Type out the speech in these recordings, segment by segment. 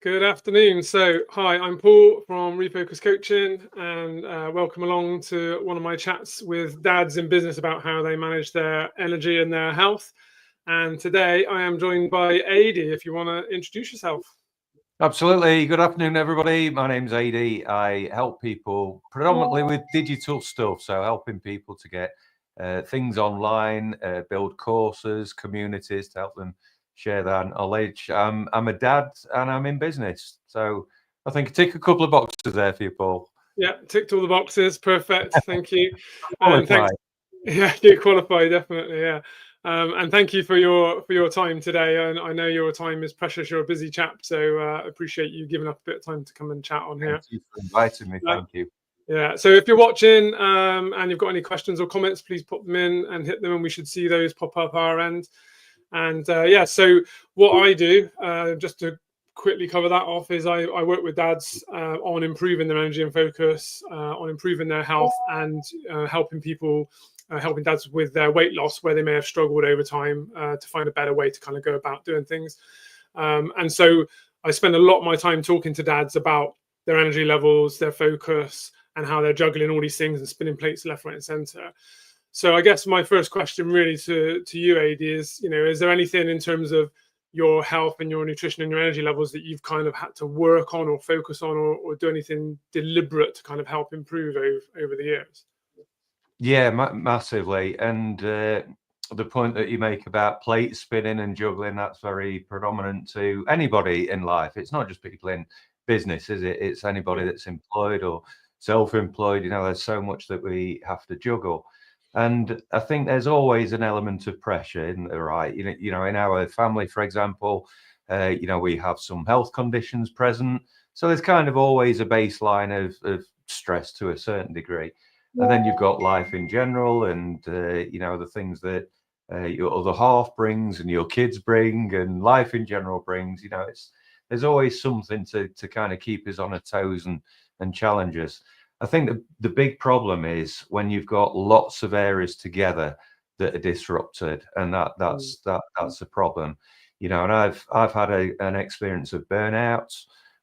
Good afternoon. Hi, I'm Paul from Refocus Coaching, and welcome along to one of my chats with dads in business about how they manage their energy and their health. And today I am joined by Adi. If you want to introduce yourself. Absolutely. Good afternoon, everybody. My name's Adi. I help people predominantly with digital stuff, so helping people to get things online, build courses, communities to help them share their knowledge. I'm a dad and I'm in business, so I think I tick a couple of boxes there for you, Paul. Yeah, ticked all the boxes. Perfect. Thank you. And thanks. Qualified. Yeah, you qualify definitely. Yeah. And thank you for your time today. And I know your time is precious. You're a busy chap, so appreciate you giving up a bit of time to come and chat on here. Thank you for inviting me. Uh, Thank you. Yeah, so if you're watching and you've got any questions or comments, please pop them in and hit them, and we should see those pop up our end. And yeah, so what I do, just to quickly cover that off, is I work with dads on improving their energy and focus, on improving their health, and helping people, helping dads with their weight loss where they may have struggled over time to find a better way to kind of go about doing things. And so I spend a lot of my time talking to dads about their energy levels, their focus, and how they're juggling all these things and spinning plates left, right, and center. So I guess my first question really to you, Adi, is, is there anything in terms of your health and your nutrition and your energy levels that you've kind of had to work on or focus on, or do anything deliberate to kind of help improve over the years? Yeah, massively. And the point that you make about plate spinning and juggling, that's very predominant to anybody in life. It's not just people in business, is it? It's anybody that's employed or self-employed. There's so much that we have to juggle. And I think there's always an element of pressure, isn't there, right? In our family, for example, we have some health conditions present. So there's kind of always a baseline of stress to a certain degree. And then you've got life in general and, the things that your other half brings and your kids bring and life in general brings. There's always something to kind of keep us on our toes and challenge us. I think the big problem is when you've got lots of areas together that are disrupted, and that's a problem. And I've had an experience of burnout,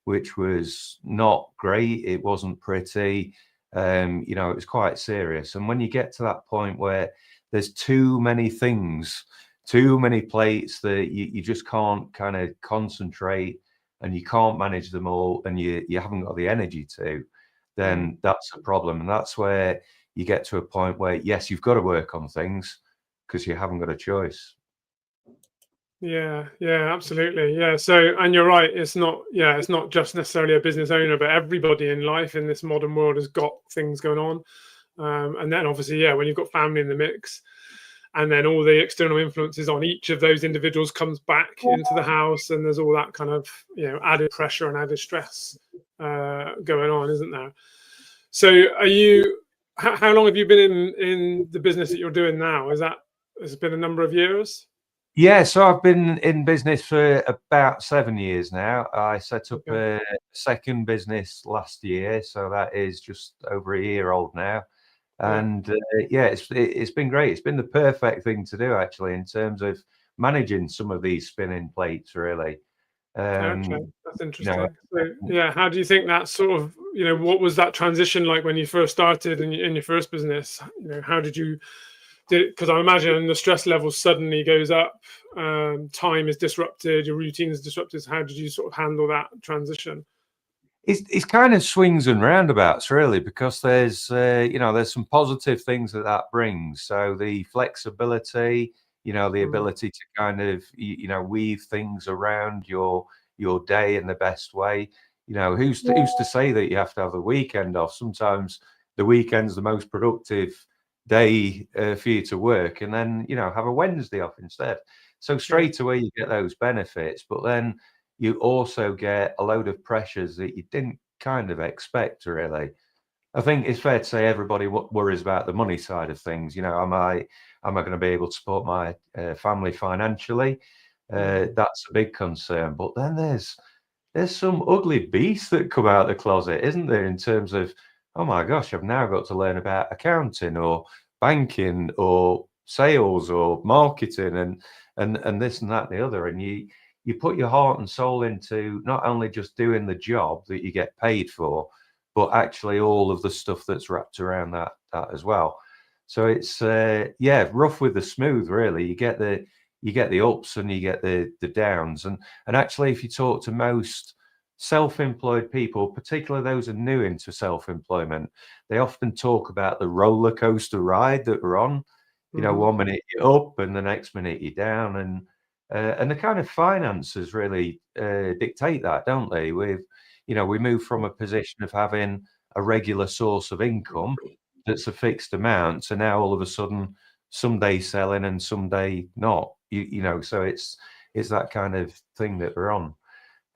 which was not great. It wasn't pretty. It was quite serious. And when you get to that point where there's too many things, too many plates that you just can't kind of concentrate and you can't manage them all and you haven't got the energy to, then that's a problem. And that's where you get to a point where, yes, you've got to work on things because you haven't got a choice. Yeah, absolutely. Yeah. So, and you're right, it's not just necessarily a business owner, but everybody in life in this modern world has got things going on. And then obviously, yeah, when you've got family in the mix, and then all the external influences on each of those individuals comes back into the house, and there's all that kind of added pressure and added stress going on, isn't there? So, how long have you been in the business that you're doing now? Has it been a number of years? Yeah, so I've been in business for about 7 years now. I set up a second business last year, so that is just over a year old now. And it's been great. It's been the perfect thing to do, actually, in terms of managing some of these spinning plates, really. Okay, that's interesting. So, uh, yeah, how do you think that sort of, what was that transition like when you first started in your first business? How did you because I imagine the stress level suddenly goes up, time is disrupted, your routine is disrupted. So how did you sort of handle that transition? It's kind of swings and roundabouts, really, because there's some positive things that brings. So the flexibility, the ability to kind of weave things around your day in the best way. Who's to say that you have to have the weekend off? Sometimes the weekend's the most productive day for you to work, and then have a Wednesday off instead. So straight away you get those benefits, but then you also get a load of pressures that you didn't kind of expect, really. I think it's fair to say everybody worries about the money side of things. Am I going to be able to support my family financially? That's a big concern. But then there's some ugly beasts that come out of the closet, isn't there? In terms of, oh my gosh, I've now got to learn about accounting or banking or sales or marketing and this and that and the other, and you put your heart and soul into not only just doing the job that you get paid for, but actually all of the stuff that's wrapped around that as well. So it's rough with the smooth, really. You get the ups and you get the downs. And actually, if you talk to most self-employed people, particularly those who are new into self-employment, they often talk about the roller coaster ride that we're on. You know, 1 minute you're up and the next minute you're down, and the kind of finances really dictate that, don't they? We move from a position of having a regular source of income that's a fixed amount to now all of a sudden someday selling and someday not. So it's that kind of thing that we're on.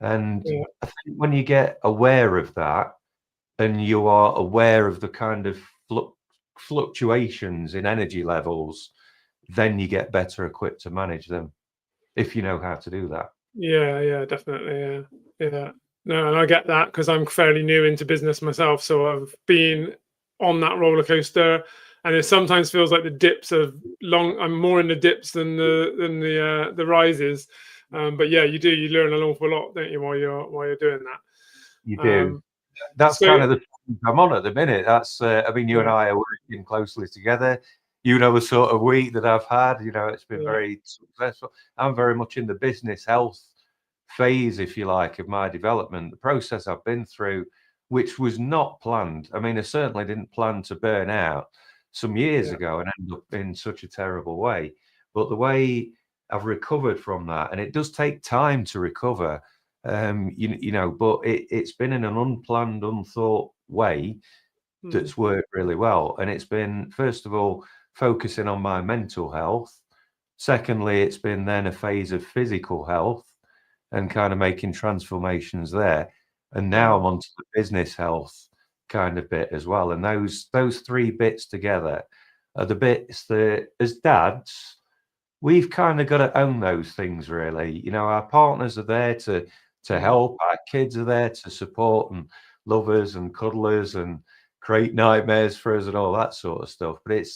And I think when you get aware of that, and you are aware of the kind of fluctuations in energy levels, then you get better equipped to manage them, if you know how to do that. Yeah, definitely. Yeah. No, and I get that because I'm fairly new into business myself. So I've been on that roller coaster, and it sometimes feels like the dips are long. I'm more in the dips than the rises. But yeah, you learn an awful lot, don't you, while you're doing that. You do. That's kind of the I'm on at the minute. That's you and I are working closely together. You know, the sort of week that I've had, it's been very successful. I'm very much in the business health phase, if you like, of my development. The process I've been through, which was not planned. I mean, I certainly didn't plan to burn out some years ago and end up in such a terrible way. But the way I've recovered from that, and it does take time to recover, but it's been in an unplanned, unthought way that's worked really well. And it's been, first of all, focusing on my mental health. Secondly, it's been then a phase of physical health and kind of making transformations there. And now I'm onto the business health kind of bit as well. And those three bits together are the bits that, as dads, we've kind of got to own those things, really. Our partners are there to help, our kids are there to support and love us and cuddle us and create nightmares for us and all that sort of stuff. But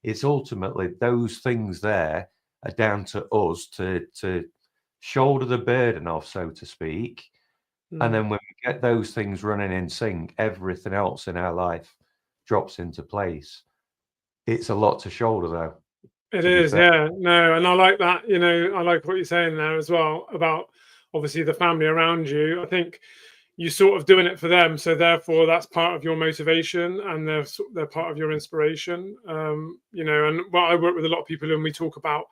it's ultimately those things there are down to us to shoulder the burden off, so to speak. And then when we get those things running in sync, everything else in our life drops into place. It's a lot to shoulder, though. It is, yeah. No, and I like that. I like what you're saying there as well about obviously the family around you. I think you're sort of doing it for them, so therefore that's part of your motivation, and they're part of your inspiration. And I work with a lot of people, and we talk about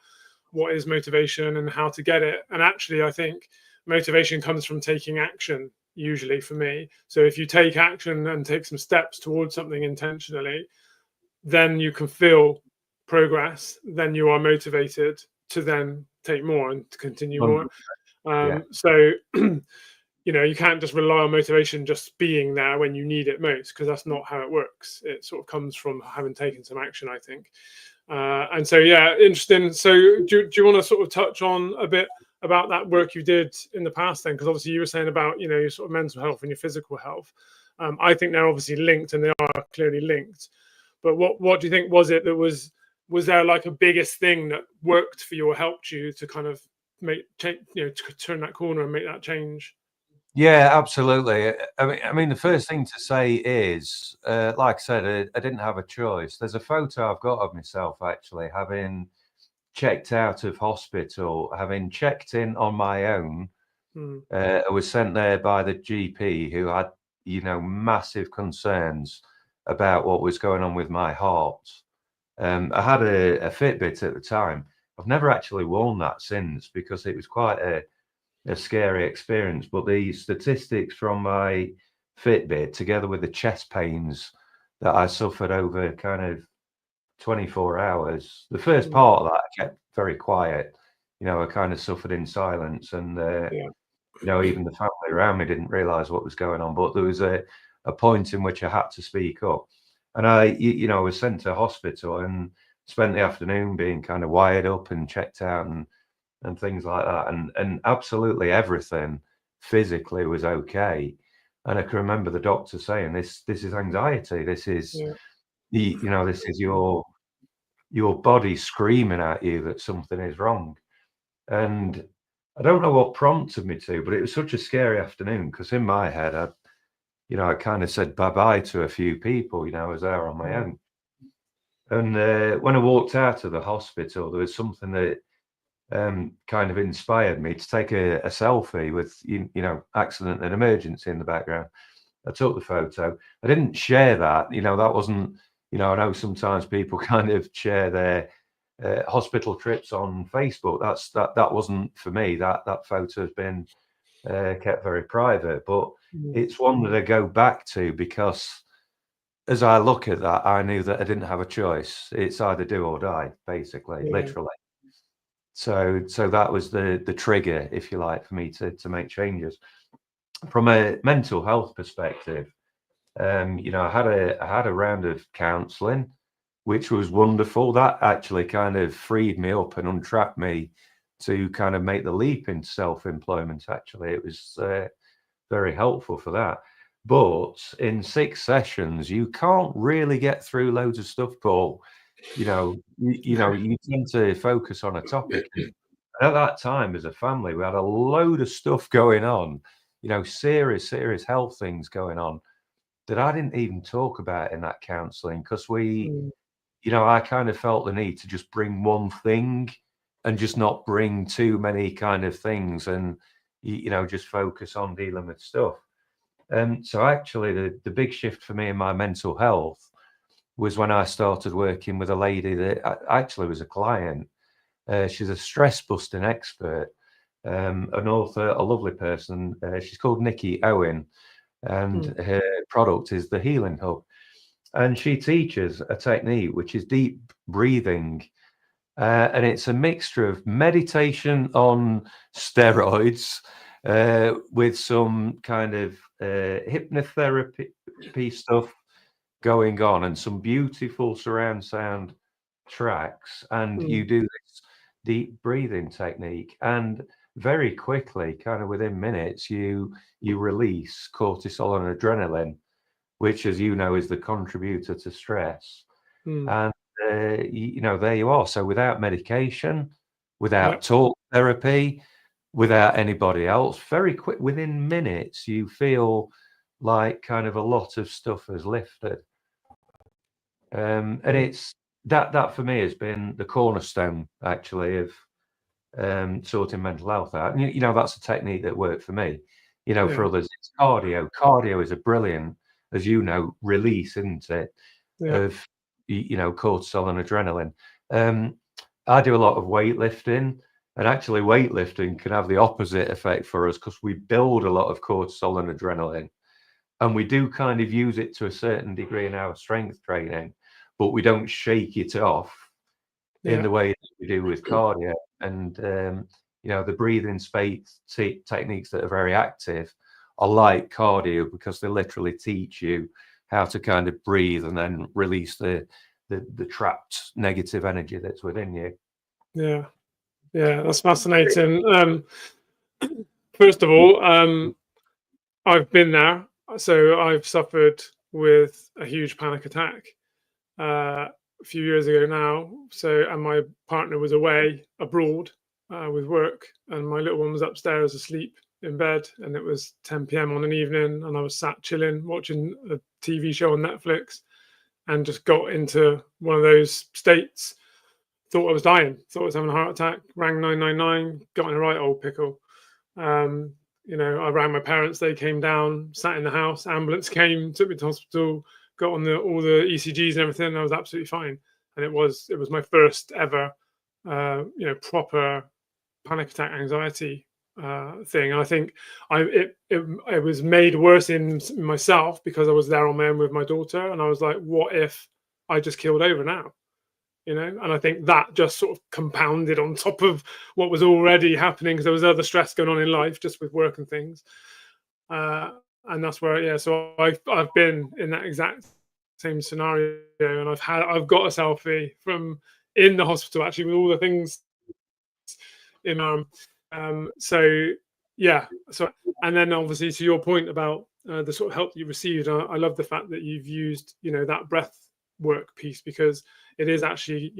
what is motivation and how to get it. And actually, I think motivation comes from taking action, usually for me. So if you take action and take some steps towards something intentionally, then you can feel progress, then you are motivated to then take more and to continue more. So you can't just rely on motivation just being there when you need it most, because that's not how it works. It sort of comes from having taken some action, I think. And so interesting. So do you want to sort of touch on a bit about that work you did in the past then? Because obviously you were saying about your sort of mental health and your physical health. I think they're obviously linked, and they are clearly linked. But what do you think was it that was there like a biggest thing that worked for you or helped you to kind of to turn that corner and make that change? Yeah, absolutely. I mean, the first thing to say is, like I said, I didn't have a choice. There's a photo I've got of myself actually having checked out of hospital, having checked in on my own. I was sent there by the GP, who had, massive concerns about what was going on with my heart. I had a Fitbit at the time. I've never actually worn that since, because it was quite a scary experience. But the statistics from my Fitbit, together with the chest pains that I suffered over kind of 24 hours, the first part of that I kept very quiet. I kind of suffered in silence, and even the family around me didn't realize what was going on. But there was a point in which I had to speak up, and I was sent to hospital and spent the afternoon being kind of wired up and checked out and things like that, and absolutely everything physically was okay. And I can remember the doctor saying, this is anxiety, this is this is your body screaming at you that something is wrong. And I don't know what prompted me to, but it was such a scary afternoon because in my head, I kind of said bye-bye to a few people, I was there on my own. And when I walked out of the hospital, there was something that kind of inspired me to take a selfie with, accident and emergency in the background. I took the photo. I didn't share that, that wasn't, I know sometimes people kind of share their hospital trips on Facebook. That wasn't for me. That photo has been kept very private, but it's one that I go back to because as I look at that, I knew that I didn't have a choice. It's either do or die, basically, literally. So that was the trigger, if you like, for me to make changes. From a mental health perspective, I had a round of counselling, which was wonderful. That actually kind of freed me up and untrapped me to kind of make the leap into self-employment. Actually, it was very helpful for that. But in 6 sessions, you can't really get through loads of stuff, Paul. You tend to focus on a topic. And at that time, as a family, we had a load of stuff going on, serious health things going on that I didn't even talk about in that counselling because I kind of felt the need to just bring one thing and just not bring too many kind of things and, just focus on dealing with stuff. So actually the big shift for me in my mental health was when I started working with a lady that actually was a client. She's a stress busting expert, an author, a lovely person. She's called Nikki Owen, and her product is the Healing Hub. And she teaches a technique which is deep breathing. And it's a mixture of meditation on steroids with some kind of hypnotherapy stuff going on and some beautiful surround sound tracks. And you do this deep breathing technique. And very quickly, kind of within minutes, you release cortisol and adrenaline, which, as you know, is the contributor to stress. And, there you are. So without medication, without talk therapy, without anybody else, very quick, within minutes, you feel like kind of a lot of stuff has lifted. And it's that for me has been the cornerstone, actually, of sorting mental health out. And, that's a technique that worked for me. For others, it's cardio. Cardio is a brilliant, as you know, release, isn't it, of, cortisol and adrenaline. I do a lot of weightlifting, and actually weightlifting can have the opposite effect for us because we build a lot of cortisol and adrenaline, and we do kind of use it to a certain degree in our strength training, but we don't shake it off in the way that we do with cardio. And the breathing space techniques that are very active are like cardio because they literally teach you how to kind of breathe and then release the trapped negative energy that's within you. Yeah, that's fascinating. First of all, I've been there. So I've suffered with a huge panic attack a few years ago now. And my partner was away abroad with work, and my little one was upstairs asleep in bed, and it was 10 p.m. on an evening, and I was sat chilling watching a TV show on Netflix, and just got into one of those states. Thought I was dying. Thought I was having a heart attack. Rang 999. Got in a right old pickle. I rang my parents. They came down, sat in the house. Ambulance came, took me to hospital. Got on all the ECGs and everything. And I was absolutely fine. And it was my first ever, proper panic attack anxiety thing. And I think it was made worse in myself because I was there on my own with my daughter, and I was like, what if I just killed over now? And I think that just sort of compounded on top of what was already happening because there was other stress going on in life just with work and things. And that's where, so I've been in that exact same scenario, and I've got a selfie from in the hospital actually with all the things in so and then obviously to your point about the sort of help that you received, I love the fact that you've used that breath work piece, because it is actually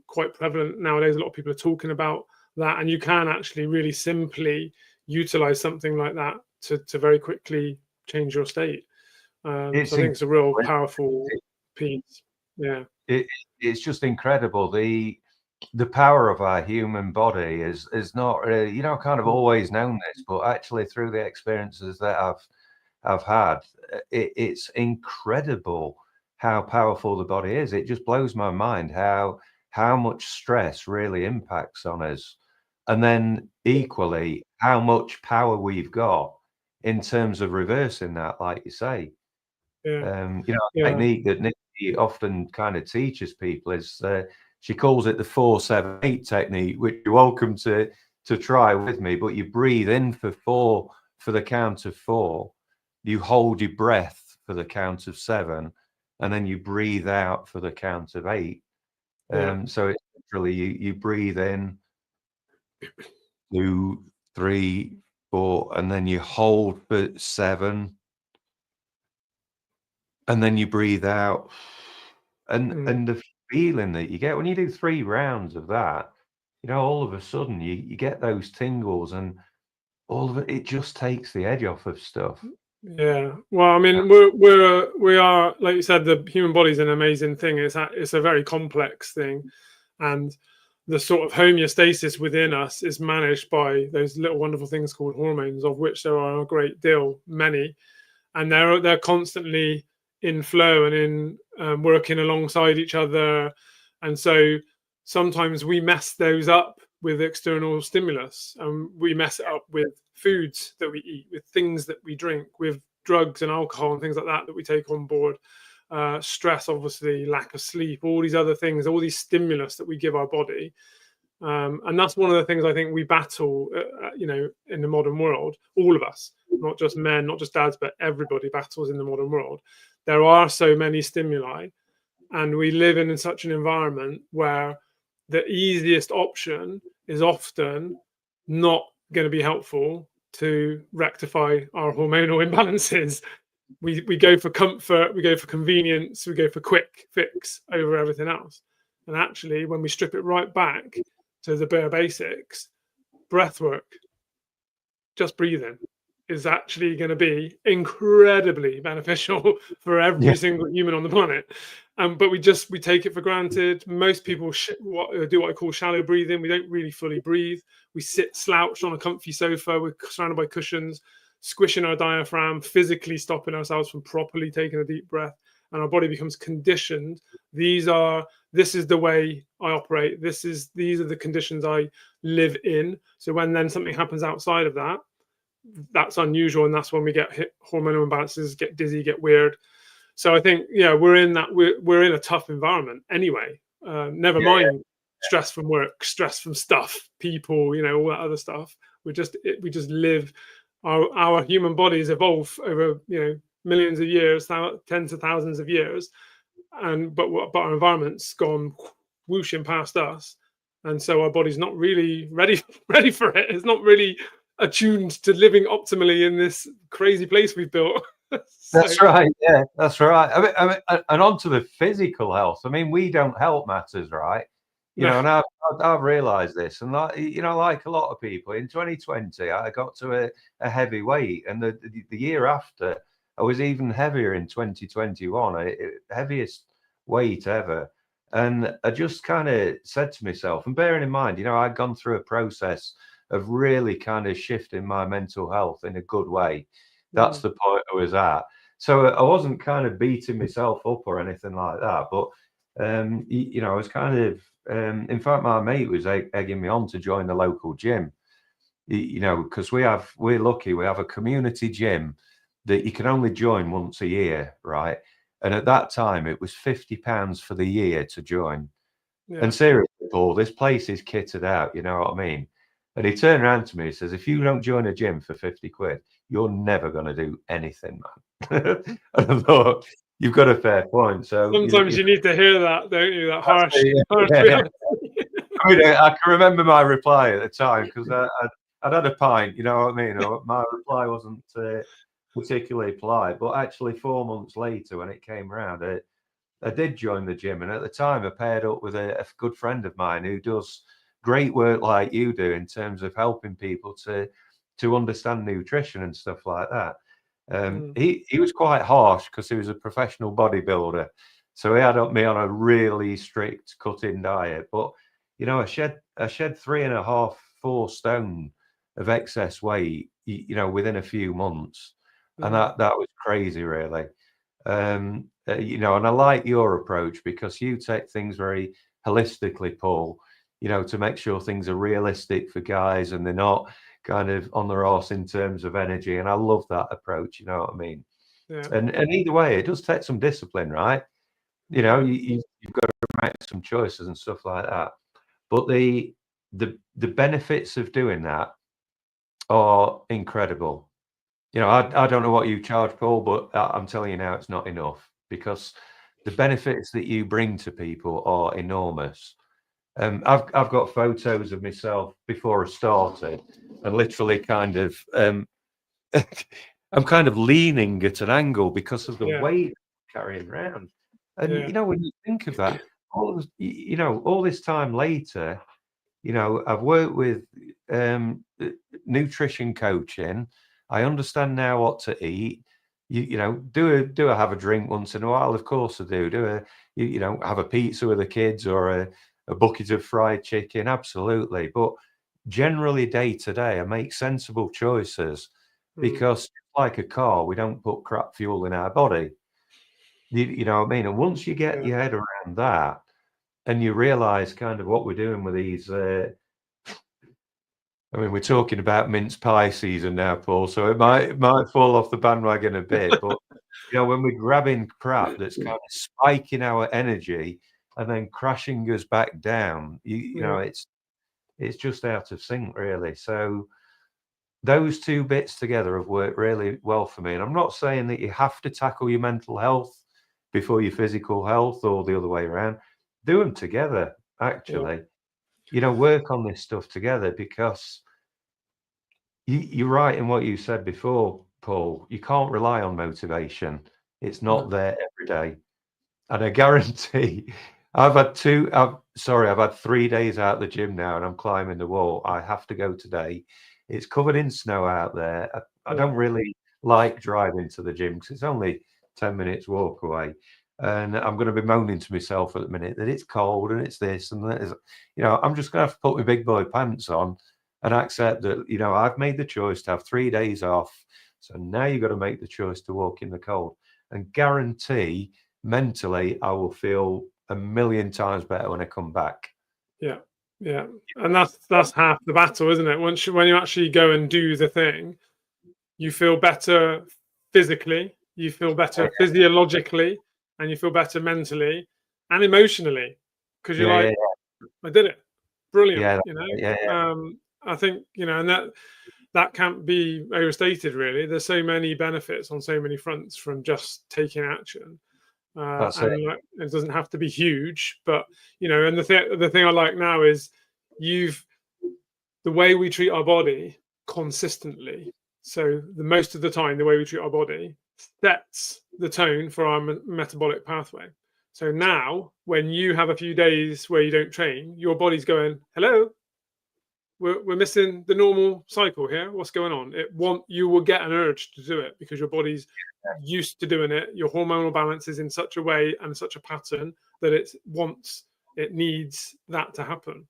quite prevalent nowadays. A lot of people are talking about that, and you can actually really simply utilize something like that to very quickly change your state. So I It's think it's a real incredible. powerful piece. Yeah. It's just incredible. The power of our human body is not really, you know, kind of always known this, but actually through the experiences that I've had, it's incredible how powerful the body is. It just blows my mind how much stress really impacts on us, and then equally how much power we've got in terms of reversing that, like you say. Yeah. You know, a Yeah. technique that Nikki often kind of teaches people is she calls it the 4-7-8 technique, which you're welcome to try with me. But you breathe in for 4 for the count of 4, you hold your breath for the count of 7, and then you breathe out for the count of 8. Yeah. So it's literally you breathe in 2, 3, 4, and then you hold for 7. And then you breathe out, and the feeling that you get when you do 3 rounds of that, you know, all of a sudden you get those tingles, and all of it just takes the edge off of stuff. Yeah. Well, I Yeah. mean, we are, like you said, the human body is an amazing thing. It's a very complex thing, and the sort of homeostasis within us is managed by those little wonderful things called hormones, of which there are a great deal, many, and they're constantly in flow and in working alongside each other. And so sometimes we mess those up with external stimulus, and we mess it up with foods that we eat, with things that we drink, with drugs and alcohol and things like that we take on board. Stress, obviously, lack of sleep, all these other things, all these stimulus that we give our body. And that's one of the things I think we battle, you know, in the modern world. All of us, not just men, not just dads, but everybody battles in the modern world. There are so many stimuli, and we live in such an environment where the easiest option is often not going to be helpful to rectify our hormonal imbalances. We go for comfort, we go for convenience, we go for quick fix over everything else. And actually, when we strip it right back to the bare basics, breath work, just breathing, is actually going to be incredibly beneficial for every single human on the planet. But we take it for granted. Most people do what I call shallow breathing. We don't really fully breathe. We sit slouched on a comfy sofa. We're surrounded by cushions, squishing our diaphragm, physically stopping ourselves from properly taking a deep breath, and our body becomes conditioned. This is the way I operate. These are the conditions I live in. So when then something happens outside of that, that's unusual, and that's when we get hormonal imbalances, get dizzy, get weird. So I think, yeah, we're in a tough environment anyway. Never mind stress from work, stress from stuff, people, you know, all that other stuff. We just live. Our human bodies evolve over, you know, millions of years, tens of thousands of years, but our environment's gone whooshing past us, and so our body's not really ready for it. It's not really attuned to living optimally in this crazy place we've built. That's right. Yeah, that's right. I mean, and on to the physical health. I mean, we don't help matters, right? You know, and I've realised this, and like, you know, like a lot of people, in 2020, I got to a heavy weight, and the year after, I was even heavier in 2021, heaviest weight ever. And I just kind of said to myself, and bearing in mind, you know, I'd gone through a process of really kind of shifting my mental health in a good way. That's the point I was at. So I wasn't kind of beating myself up or anything like that. But, you know, I was kind of, in fact, my mate was egging me on to join the local gym, you know, because we're lucky. We have a community gym that you can only join once a year, right? And at that time, it was £50 for the year to join. Yeah. And seriously, Paul, this place is kitted out, you know what I mean? And he turned around to me and says, if you don't join a gym for 50 quid, you're never going to do anything, man. And I thought, you've got a fair point. So sometimes you need to hear that, don't you? That harsh reality. I mean, I can remember my reply at the time, because I'd had a pint, you know what I mean? My reply wasn't particularly polite, but actually 4 months later, when it came around, I did join the gym, and at the time I paired up with a good friend of mine who does great work like you do in terms of helping people to understand nutrition and stuff like that. He was quite harsh because he was a professional bodybuilder, so he had me on a really strict cutting diet. But you know, I shed 3.5, 4 stone of excess weight, you know, within a few months, and that was crazy, really. You know, and I like your approach because you take things very holistically, Paul. You know, to make sure things are realistic for guys and they're not kind of on their arse in terms of energy. And I love that approach. You know what I mean? Yeah. And either way, it does take some discipline, right? You know, you've got to make some choices and stuff like that. But the benefits of doing that are incredible. You know, I don't know what you charge, Paul, but I'm telling you now, it's not enough because the benefits that you bring to people are enormous. I've got photos of myself before I started, and literally kind of I'm kind of leaning at an angle because of the weight I'm carrying around. And you know, when you think of that, you know, all this time later, you know, I've worked with nutrition coaching. I understand now what to eat. You know, do I have a drink once in a while? Of course I do. You know, have a pizza with the kids or a bucket of fried chicken? Absolutely. But generally, day to day, I make sensible choices because, like a car, we don't put crap fuel in our body. You know what I mean? And once you get your head around that, and you realize kind of what we're doing with these. I mean, we're talking about mince pie season now, Paul, so it might fall off the bandwagon a bit. But you know, when we're grabbing crap that's kind of spiking our energy and then crashing us back down, you know, it's just out of sync, really. So those two bits together have worked really well for me. And I'm not saying that you have to tackle your mental health before your physical health or the other way around. Do them together, actually. You know, work on this stuff together because you're right in what you said before, Paul. You can't rely on motivation. It's not there every day. And I guarantee I've had 3 days out of the gym now and I'm climbing the wall. I have to go today. It's covered in snow out there. I don't really like driving to the gym because it's only 10 minutes walk away. And I'm going to be moaning to myself at the minute that it's cold and it's this and that. You know, I'm just going to have to put my big boy pants on and accept that, you know, I've made the choice to have 3 days off. So now you've got to make the choice to walk in the cold and guarantee mentally I will feel a million times better when I come back. Yeah. And that's half the battle, isn't it? When you actually go and do the thing, you feel better physically, you feel better physiologically, and you feel better mentally and emotionally because you're I did it. Brilliant. You know? I think, you know, and that can't be overstated, really. There's so many benefits on so many fronts from just taking action. And it doesn't have to be huge, but you know, and the thing I like now is the way we treat our body consistently. So the most of the time, the way we treat our body sets the tone for our metabolic pathway. So now, when you have a few days where you don't train, your body's going, "Hello, we're missing the normal cycle here. What's going on?" You will get an urge to do it because your body's used to doing it. Your hormonal balance is in such a way and such a pattern that it needs that to happen.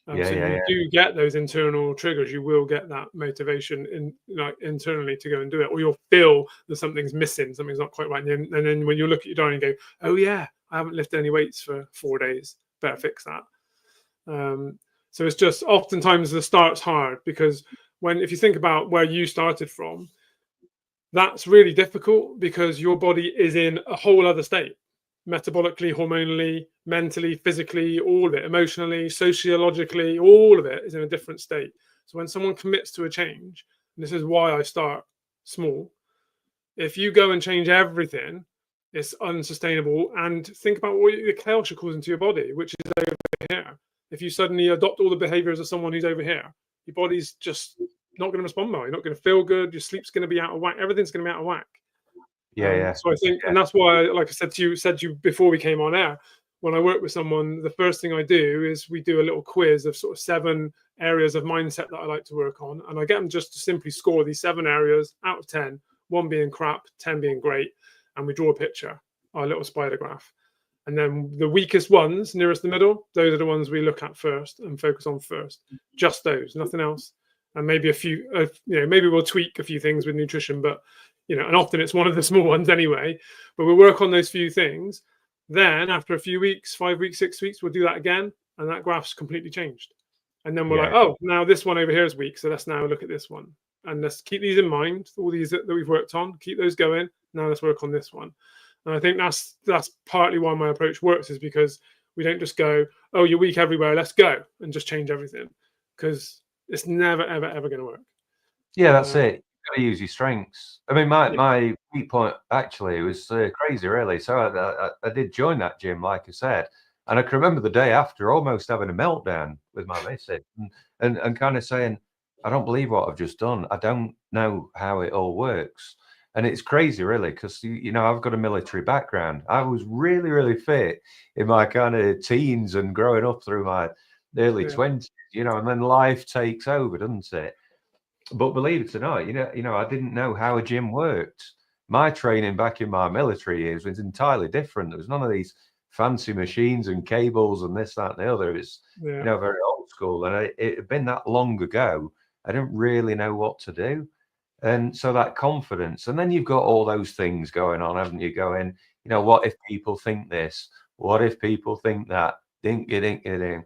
You do get those internal triggers. You will get that motivation internally to go and do it, or you'll feel that something's missing, something's not quite right. And then when you look at your diary and go, "Oh yeah, I haven't lifted any weights for 4 days. Better fix that." So it's just oftentimes the start's hard because if you think about where you started from, that's really difficult because your body is in a whole other state. Metabolically, hormonally, mentally, physically, all of it, emotionally, sociologically, all of it is in a different state. So when someone commits to a change, and this is why I start small, if you go and change everything, it's unsustainable. And think about what the chaos you're causing to your body, which is over here. If you suddenly adopt all the behaviors of someone who's over here, your body's just not going to respond well. You're not going to feel good. Your sleep's going to be out of whack. Everything's going to be out of whack. So I think, and that's why, like I said to you before we came on air, when I work with someone, the first thing I do is we do a little quiz of sort of 7 areas of mindset that I like to work on. And I get them just to simply score these 7 areas out of 10, 1 being crap, 10 being great. And we draw a picture, our little spider graph. And then the weakest ones, nearest the middle, those are the ones we look at first and focus on first. Just those, nothing else. And maybe a few, maybe we'll tweak a few things with nutrition, but, and often it's one of the small ones anyway. But we'll work on those few things. Then after a few weeks, 5 weeks, 6 weeks, we'll do that again. And that graph's completely changed. And then we're like, oh, now this one over here is weak. So let's now look at this one. And let's keep these in mind, all these that we've worked on, keep those going. Now let's work on this one. And I think that's partly why my approach works, is because we don't just go, oh, you're weak everywhere, let's go, and just change everything. Because it's never, ever, ever going to work. Yeah, that's it. You've got to use your strengths. I mean, my weak point actually was crazy, really. So I did join that gym, like I said. And I can remember the day after almost having a meltdown with my missus and kind of saying, I don't believe what I've just done. I don't know how it all works. And it's crazy, really, because, I've got a military background. I was really, really fit in my kind of teens and growing up through my early 20s, and then life takes over, doesn't it? But believe it or not, I didn't know how a gym worked. My training back in my military years was entirely different. There was none of these fancy machines and cables and this, that, and the other. It's, very old school. And it had been that long ago. I didn't really know what to do. And so that confidence, and then you've got all those things going on, haven't you? Going, what if people think this? What if people think that? Dink. And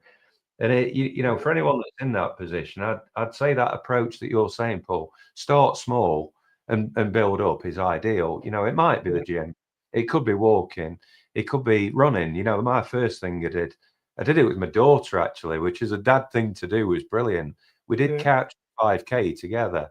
for anyone that's in that position, I'd say that approach that you're saying, Paul, start small and build up is ideal. It might be the gym, it could be walking, it could be running. My first thing I did it with my daughter, actually, which is a dad thing to do, was brilliant. We did catch 5K together.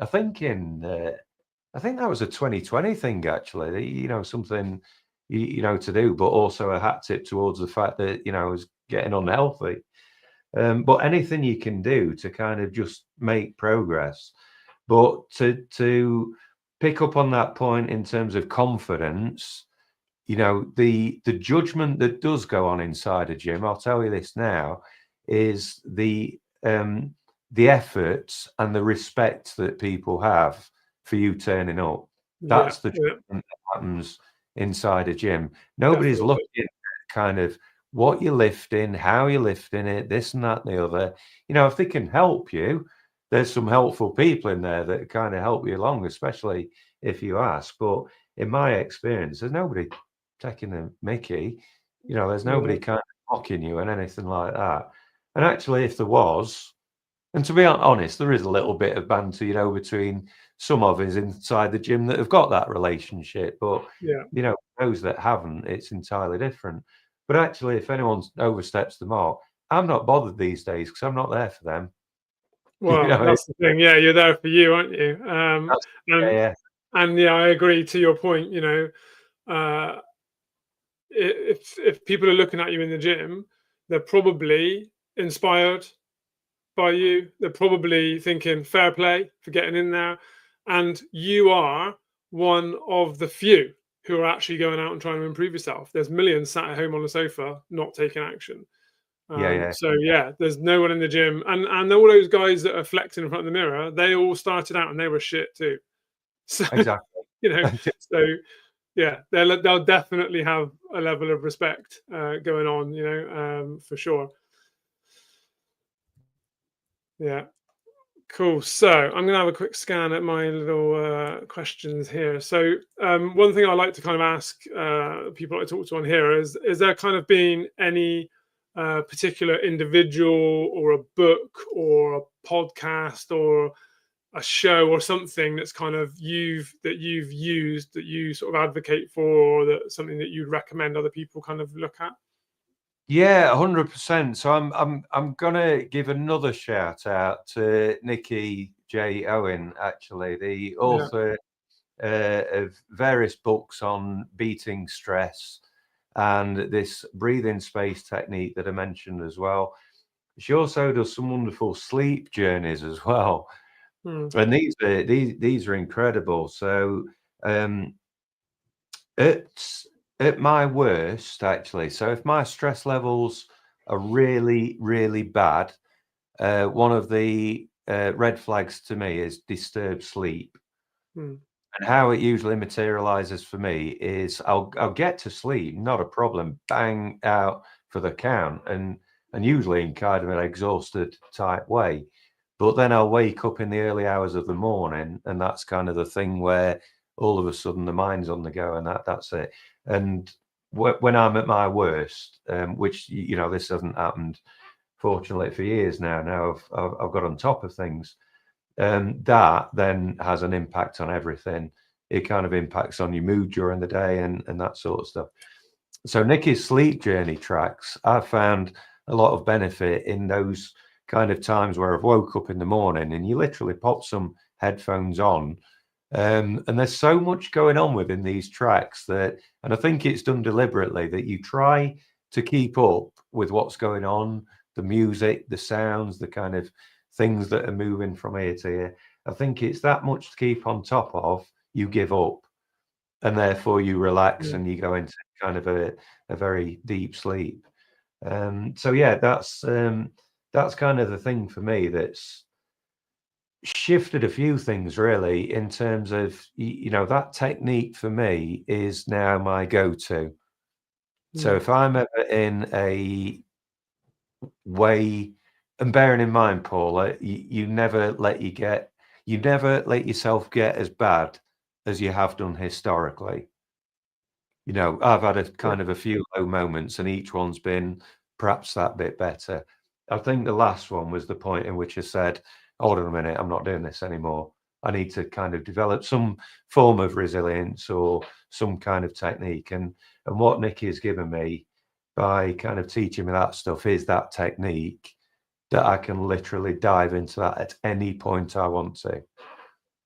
I think that was a 2020 thing, actually. Something to do, but also a hat tip towards the fact that I was getting unhealthy. But anything you can do to kind of just make progress, but to pick up on that point in terms of confidence, the judgment that does go on inside a gym, I'll tell you this now, is the efforts and the respect that people have for you turning up. That's the judgment that happens inside a gym. Nobody's looking at kind of what you're lifting, how you're lifting it, this and that and the other. If they can help you, there's some helpful people in there that kind of help you along, especially if you ask. But in my experience, there's nobody taking the mickey. There's nobody kind of mocking you and anything like that. And actually, if there was, and to be honest, there is a little bit of banter, between some of us inside the gym that have got that relationship. But, those that haven't, it's entirely different. But actually, if anyone oversteps the mark, I'm not bothered these days because I'm not there for them. Well, that's the thing. Yeah, you're there for you, aren't you? And I agree to your point. If people are looking at you in the gym, they're probably inspired by you. They're probably thinking fair play for getting in there, and you are one of the few who are actually going out and trying to improve yourself. There's millions sat at home on the sofa not taking action. So there's no one in the gym, and all those guys that are flexing in front of the mirror, they all started out and they were shit too. So exactly. They'll definitely have a level of respect going on, for sure. Yeah. Cool. So I'm going to have a quick scan at my little questions here. So one thing I like to kind of ask people I talk to on here is there kind of been any particular individual or a book or a podcast or a show or something that's kind of you've used, that you sort of advocate for, or that something that you'd recommend other people kind of look at? Yeah, 100%. So I'm gonna give another shout out to Nikki J. Owen, actually, the author of various books on beating stress and this breathing space technique that I mentioned as well. She also does some wonderful sleep journeys as well, and these are incredible. So At my worst, actually. So if my stress levels are really, really bad, one of the red flags to me is disturbed sleep. Mm. And how it usually materializes for me is I'll get to sleep, not a problem, bang out for the count, and usually in kind of an exhausted type way. But then I'll wake up in the early hours of the morning, and that's kind of the thing where all of a sudden the mind's on the go, and that's it. And when I'm at my worst, which this hasn't happened fortunately for years now. Now I've got on top of things. That then has an impact on everything. It kind of impacts on your mood during the day and that sort of stuff. So Nikki's sleep journey tracks, I've found a lot of benefit in those kind of times where I've woke up in the morning and you literally pop some headphones on. And there's so much going on within these tracks that, and I think it's done deliberately, that you try to keep up with what's going on, the music, the sounds, the kind of things that are moving from ear to ear. I think it's that much to keep on top of, you give up, and therefore you relax and you go into kind of a very deep sleep. So yeah, that's kind of the thing for me that's shifted a few things really in terms of that technique for me is now my go-to. So if I'm ever in a way, and bearing in mind, Paula, you never let yourself get as bad as you have done historically. I've had a kind of a few low moments, and each one's been perhaps that bit better. I think the last one was the point in which I said, hold on a minute, I'm not doing this anymore. I need to kind of develop some form of resilience or some kind of technique. And what Nikki has given me by kind of teaching me that stuff is that technique that I can literally dive into that at any point I want to.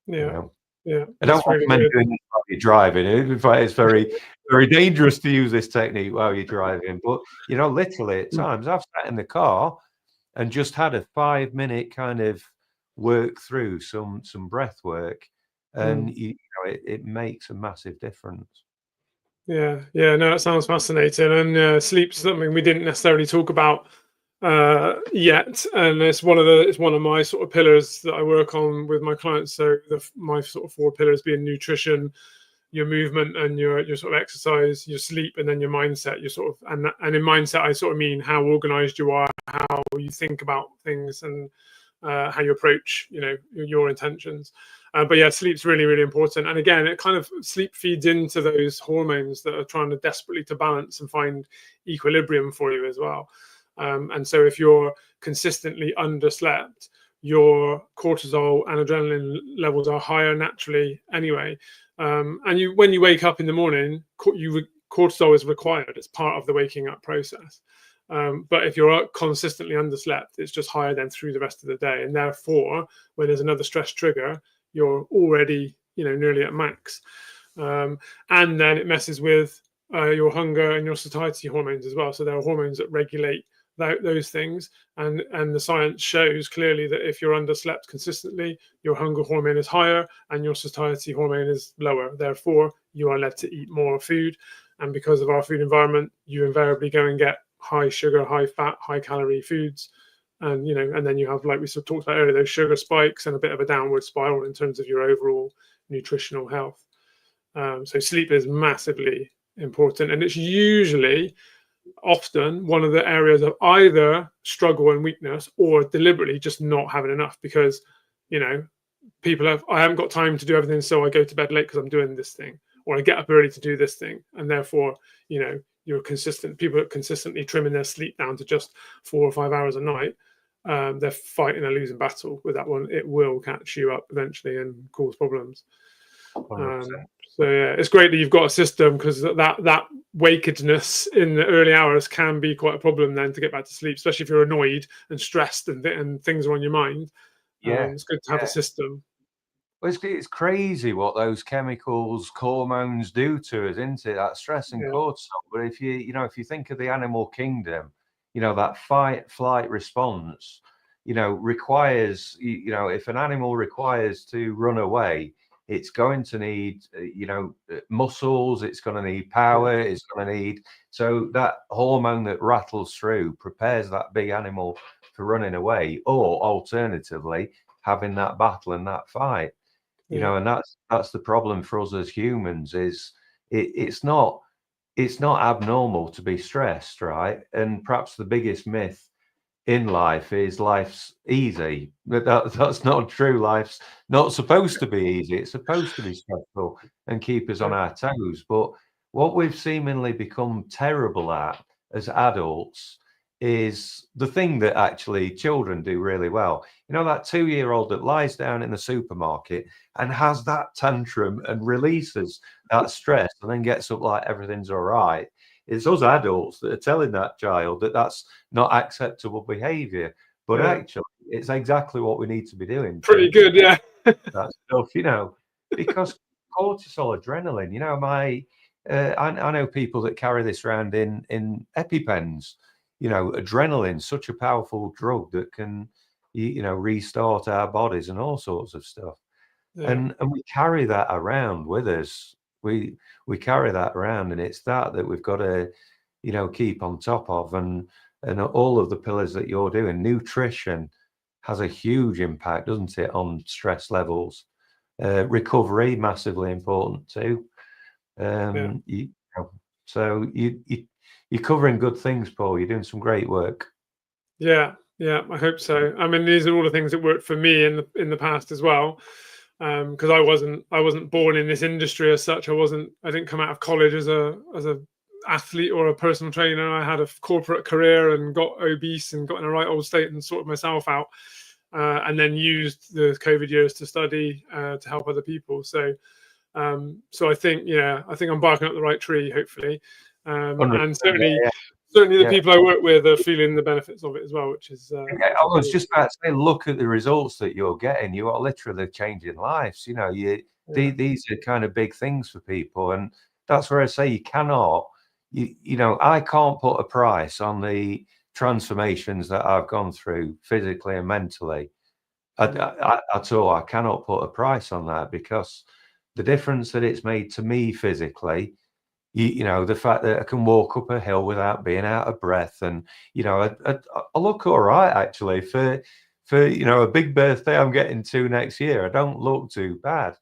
Yeah. I don't That's really recommend good. doing this while you're driving. In fact, it's very, very dangerous to use this technique while you're driving. But, literally at times I've sat in the car and just had a 5-minute kind of work through some breath work. And, it makes a massive difference. Yeah, no, it sounds fascinating. And sleep's something we didn't necessarily talk about yet, and it's one of my sort of pillars that I work on with my clients. So my sort of 4 pillars being nutrition, your movement, and your sort of exercise, your sleep, and then your mindset. Your sort of and in mindset, I sort of mean how organized you are, how you think about things, and how you approach, your intentions. But yeah, sleep's really, really important. And again, it kind of sleep feeds into those hormones that are trying to desperately to balance and find equilibrium for you as well. And so if you're consistently underslept, your cortisol and adrenaline levels are higher naturally anyway. And when you wake up in the morning, cortisol is required. It's part of the waking up process. But if you're consistently underslept, it's just higher than through the rest of the day. And therefore, when there's another stress trigger, you're already, nearly at max. And then it messes with your hunger and your satiety hormones as well. So there are hormones that regulate those things. And the science shows clearly that if you're underslept consistently, your hunger hormone is higher and your satiety hormone is lower. Therefore, you are led to eat more food. And because of our food environment, you invariably go and get high sugar, high fat, high calorie foods. And and then you have, like we sort of talked about earlier, those sugar spikes and a bit of a downward spiral in terms of your overall nutritional health. So sleep is massively important, and it's usually often one of the areas of either struggle and weakness or deliberately just not having enough, because I haven't got time to do everything, so I go to bed late because I'm doing this thing, or I get up early to do this thing, and therefore people are consistently trimming their sleep down to just 4 or 5 hours a night. They're fighting a losing battle with that one. It will catch you up eventually and cause problems. So yeah, it's great that you've got a system, because that wakedness in the early hours can be quite a problem then to get back to sleep, especially if you're annoyed and stressed and things are on your mind. It's good to have a system. Well, it's crazy what those chemicals, hormones do to us, isn't it? That stress and cortisol. But if you think of the animal kingdom, that fight flight response, requires, if an animal requires to run away, It's going to need, muscles. It's going to need power. It's going to need, so that hormone that rattles through prepares that big animal for running away, or alternatively, having that battle and that fight. And that's the problem for us as humans. Is it's not abnormal to be stressed, right? And perhaps the biggest myth in life is life's easy. But that's not true. Life's not supposed to be easy. It's supposed to be stressful and keep us on our toes. But what we've seemingly become terrible at as adults is the thing that actually children do really well. That 2-year-old that lies down in the supermarket and has that tantrum and releases that stress and then gets up like everything's all right. It's us adults that are telling that child that that's not acceptable behavior. But actually, it's exactly what we need to be doing. Pretty good, yeah. That stuff, because cortisol, adrenaline, I know people that carry this around in EpiPens. Adrenaline, such a powerful drug that can, restart our bodies and all sorts of stuff. Yeah. And we carry that around with us. We carry that around, and it's that we've got to, keep on top of, and all of the pillars that you're doing. Nutrition has a huge impact, doesn't it, on stress levels? Recovery, massively important too. So you're covering good things, Paul. You're doing some great work. Yeah, I hope so. I mean, these are all the things that worked for me in the past as well. Because I wasn't born in this industry as such. I didn't come out of college as a athlete or a personal trainer. I had a corporate career and got obese and got in a right old state and sorted myself out, and then used the COVID years to study to help other people. So I think I'm barking up the right tree, hopefully, and certainly. Yeah. Certainly, the people I work with are feeling the benefits of it as well, which is. I was just about to say, look at the results that you're getting. You are literally changing lives. These are kind of big things for people, and that's where I say you cannot. I can't put a price on the transformations that I've gone through physically and mentally. At all, I cannot put a price on that, because the difference that it's made to me physically. The fact that I can walk up a hill without being out of breath, and I look all right actually for a big birthday I'm getting to next year. I don't look too bad,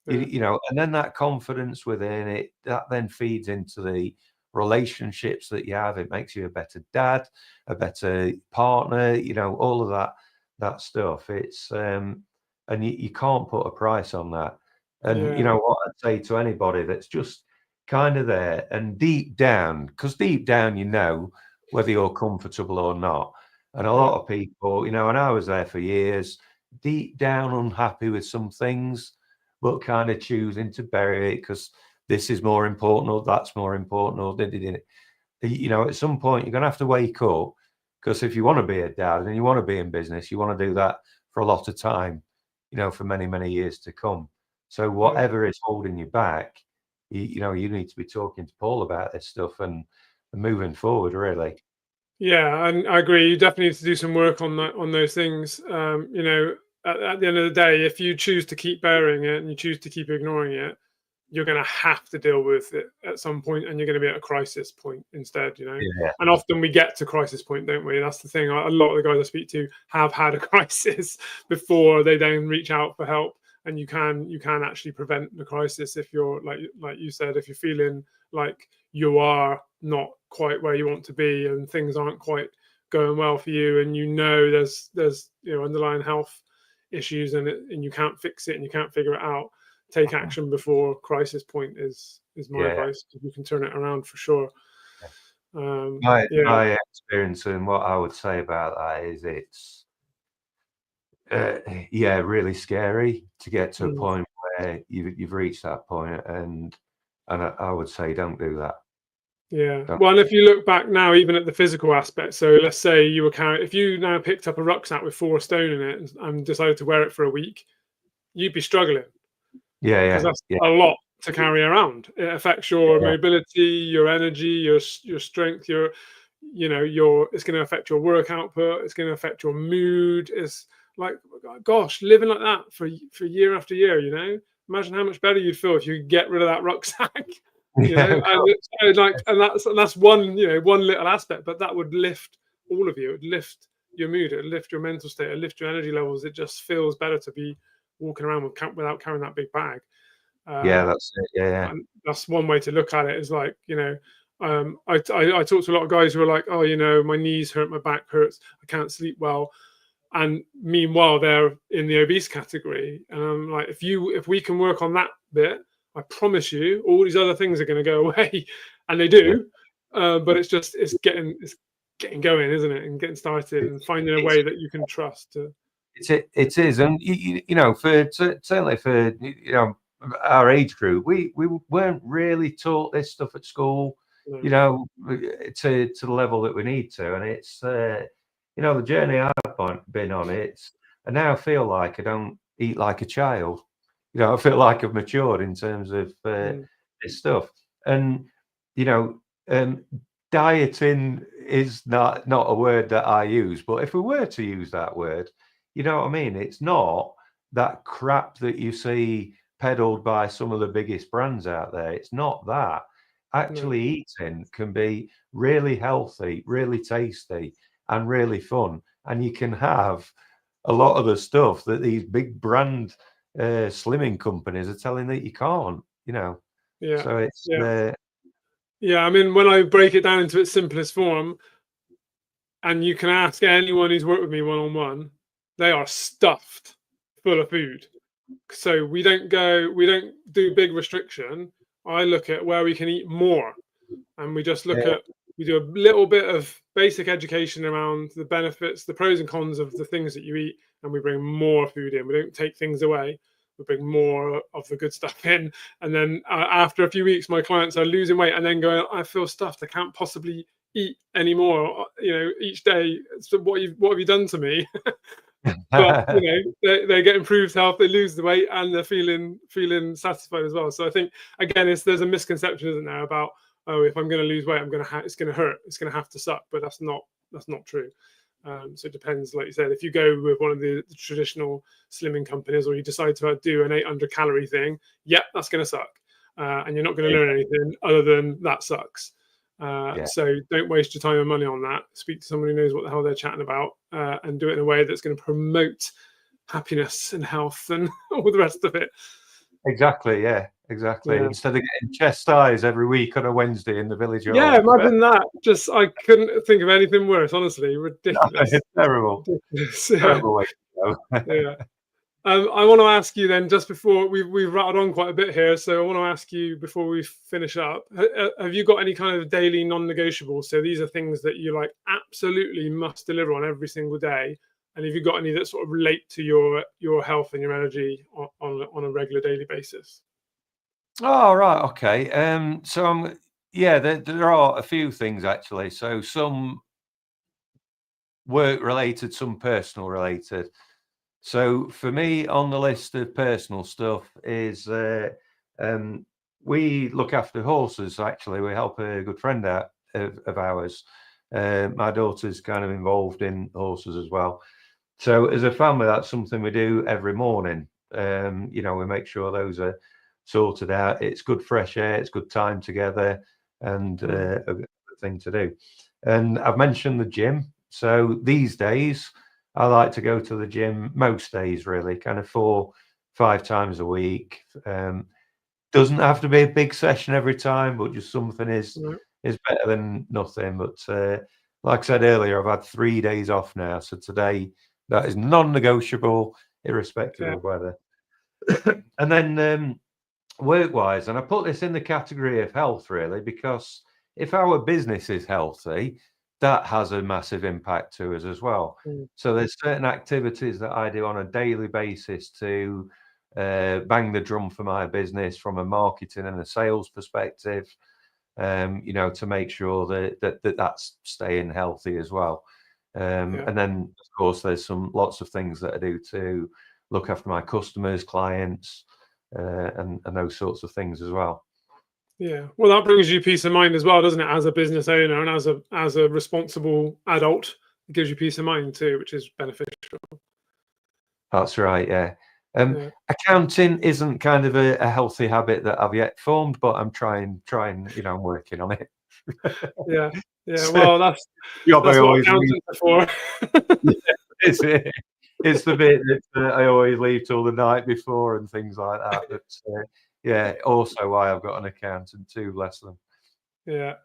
and then that confidence within it, that then feeds into the relationships that you have. It makes you a better dad, a better partner, all of that stuff. It's and you can't put a price on that. And what I'd say to anybody that's just kind of there and deep down, because deep down whether you're comfortable or not, and a lot of people, and I was there for years, deep down unhappy with some things, but kind of choosing to bury it because this is more important or that's more important, or at some point you're going to have to wake up, because if you want to be a dad and you want to be in business, you want to do that for a lot of time, for many, many years to come. So whatever is holding you back, you need to be talking to Paul about this stuff and moving forward, really. Yeah, and I agree. You definitely need to do some work on those things. At the end of the day, if you choose to keep burying it and you choose to keep ignoring it, you're going to have to deal with it at some point, and you're going to be at a crisis point instead. Yeah. And often we get to crisis point, don't we? That's the thing. A lot of the guys I speak to have had a crisis before they then reach out for help. And you can actually prevent the crisis if you're like you said, if you're feeling like you are not quite where you want to be and things aren't quite going well for you, and there's underlying health issues and you can't fix it and you can't figure it out. Take action before crisis point is my advice. You can turn it around for sure. My experience and what I would say about that is it's really scary to get to a point where you've reached that point, and I would say don't do that. Well, and if you look back now, even at the physical aspect, so let's say if you now picked up a rucksack with 4 stone in it and decided to wear it for a week, you'd be struggling. Because that's a lot to carry around. It affects your mobility, your energy, your strength, it's going to affect your work output. It's going to affect your mood. It's like, gosh, living like that for year after year, Imagine how much better you'd feel if you could get rid of that rucksack. You Yeah, know, of course. and that's one, you know, one little aspect, but that would lift all of you. It would lift your mood, it would lift your mental state, it would lift your energy levels. It just feels better to be walking around without carrying that big bag. Yeah, Uh, that's it. Yeah, and that's one way to look at it. Is like, you know, I talk to a lot of guys who are like, oh, you know, my knees hurt, my back hurts, I can't sleep well, and meanwhile they're in the obese category. And I'm like, if we can work on that bit, I promise you, all these other things are going to go away, and they do. But it's getting going, isn't it, and getting started and finding a way that you can trust to. It is, and you know, certainly for our age group, we weren't really taught this stuff at school, you know, to the level that we need to, and it's you know, the journey I've been on. I now feel like I don't eat like a child. You know, I feel like I've matured in terms of this stuff, and you know, dieting is not a word that I use, but if we were to use that word, you know what I mean? It's not that crap that you see peddled by some of the biggest brands out there. It's not that. Actually, eating can be really healthy, really tasty, and really fun. And you can have a lot of the stuff that these big brand slimming companies are telling that you can't, you know. Yeah. So it's yeah. I mean, when I break it down into its simplest form, and you can ask anyone who's worked with me one-on-one, they are stuffed full of food. So we don't do big restriction. I look at where we can eat more, and we just we do a little bit of basic education around the benefits, the pros and cons of the things that you eat, and we bring more food in. We don't take things away. We bring more of the good stuff in, and then after a few weeks, my clients are losing weight and then going, "I feel stuffed. I can't possibly eat anymore. You know, each day. So what have you done to me?" But you know, they get improved health, they lose the weight, and they're feeling satisfied as well. So I think again, there's a misconception, isn't there, about, oh, if I'm going to lose weight, it's going to hurt, it's going to have to suck, but that's not true. So it depends, like you said, if you go with one of the traditional slimming companies, or you decide to do an 800 calorie thing, that's going to suck, and you're not going to learn anything other than that sucks. So don't waste your time and money on that. Speak to someone who knows what the hell they're chatting about, and do it in a way that's going to promote happiness and health and all the rest of it. Exactly. Yeah. Exactly. Yeah. Instead of getting chastised every week on a Wednesday in the village. Yeah, imagine that. I couldn't think of anything worse. Honestly, ridiculous. No, it's terrible. Ridiculous. Terrible way to go. Yeah. I want to ask you then, just before we've rattled on quite a bit here, so I want to ask you before we finish up, have you got any kind of daily non-negotiables? So these are things that you like absolutely must deliver on every single day, and have you got any that sort of relate to your health and your energy on a regular daily basis? Oh, right, okay. So there are a few things actually. So some work related, some personal related. So for me, on the list of personal stuff is we look after horses. Actually, we help a good friend out of ours. My daughter's kind of involved in horses as well. So as a family, that's something we do every morning. You know, we make sure those are sorted out. It's good fresh air. It's good time together, and a good thing to do. And I've mentioned the gym. So these days, I like to go to the gym most days, really, kind of 4-5 times a week. Doesn't have to be a big session every time, but just something is better than nothing. But like I said earlier, I've had 3 days off now. So today, that is non-negotiable, irrespective of weather. And then work-wise, and I put this in the category of health, really, because if our business is healthy, that has a massive impact to us as well. So there's certain activities that I do on a daily basis to bang the drum for my business from a marketing and a sales perspective, you know, to make sure that's staying healthy as well. And then, of course, there's lots of things that I do to look after my customers, clients, and those sorts of things as well. Yeah, well, that brings you peace of mind as well, doesn't it? As a business owner and as a responsible adult, it gives you peace of mind too, which is beneficial. That's right. Yeah. Accounting isn't kind of a healthy habit that I've yet formed, but I'm trying, I'm working on it. Yeah. Well, that's what accountants are for. It's the bit that I always leave till the night before and things like that. But also why I've got an accountant too, bless them. Yeah.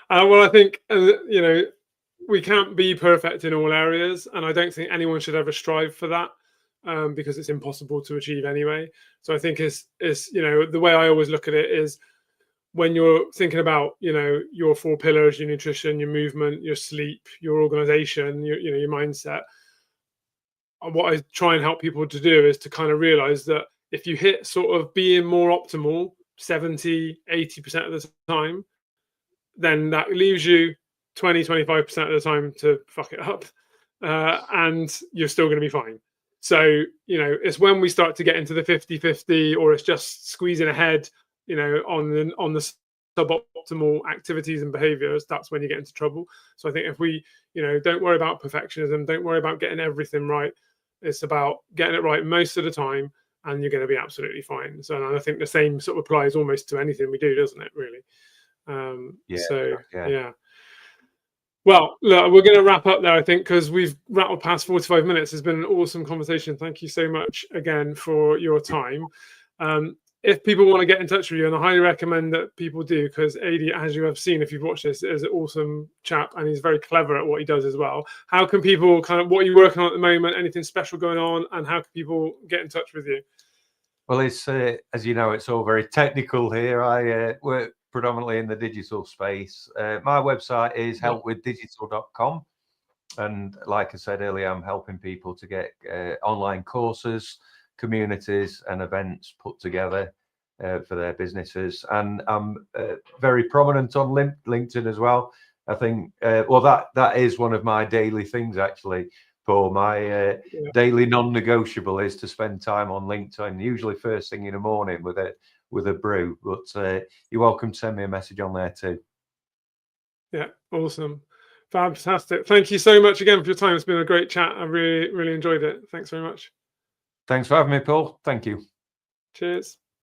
Well, I think we can't be perfect in all areas, and I don't think anyone should ever strive for that, because it's impossible to achieve anyway. So I think it's the way I always look at it is, when you're thinking about your 4 pillars, your nutrition, your movement, your sleep, your organization, your mindset, what I try and help people to do is to kind of realize that if you hit sort of being more optimal 70-80% of the time, then that leaves you 20-25% of the time to fuck it up, and you're still going to be fine. So it's when we start to get into the 50-50, or it's just squeezing ahead on the suboptimal activities and behaviors, that's when you get into trouble. So I think if we don't worry about perfectionism, don't worry about getting everything right, it's about getting it right most of the time, and you're going to be absolutely fine. So I think the same sort of applies almost to anything we do, doesn't it, really? Well, look, we're going to wrap up there, I think, because we've rattled past 45 minutes. It's been an awesome conversation. Thank you so much again for your time. If people want to get in touch with you, and I highly recommend that people do, because Adi, as you have seen, if you've watched this, is an awesome chap, and he's very clever at what he does as well. How can people what are you working on at the moment? Anything special going on? And how can people get in touch with you? Well, it's as you know, it's all very technical here. I work predominantly in the digital space. My website is helpwithdigital.com. And like I said earlier, I'm helping people to get online courses, communities and events put together for their businesses. And I'm very prominent on LinkedIn as well. I think, that is one of my daily things, actually. Paul, my daily non-negotiable is to spend time on LinkedIn, usually first thing in the morning with a brew. But you're welcome to send me a message on there too. Yeah, awesome. Fantastic. Thank you so much again for your time. It's been a great chat. I really, really enjoyed it. Thanks very much. Thanks for having me, Paul. Thank you. Cheers.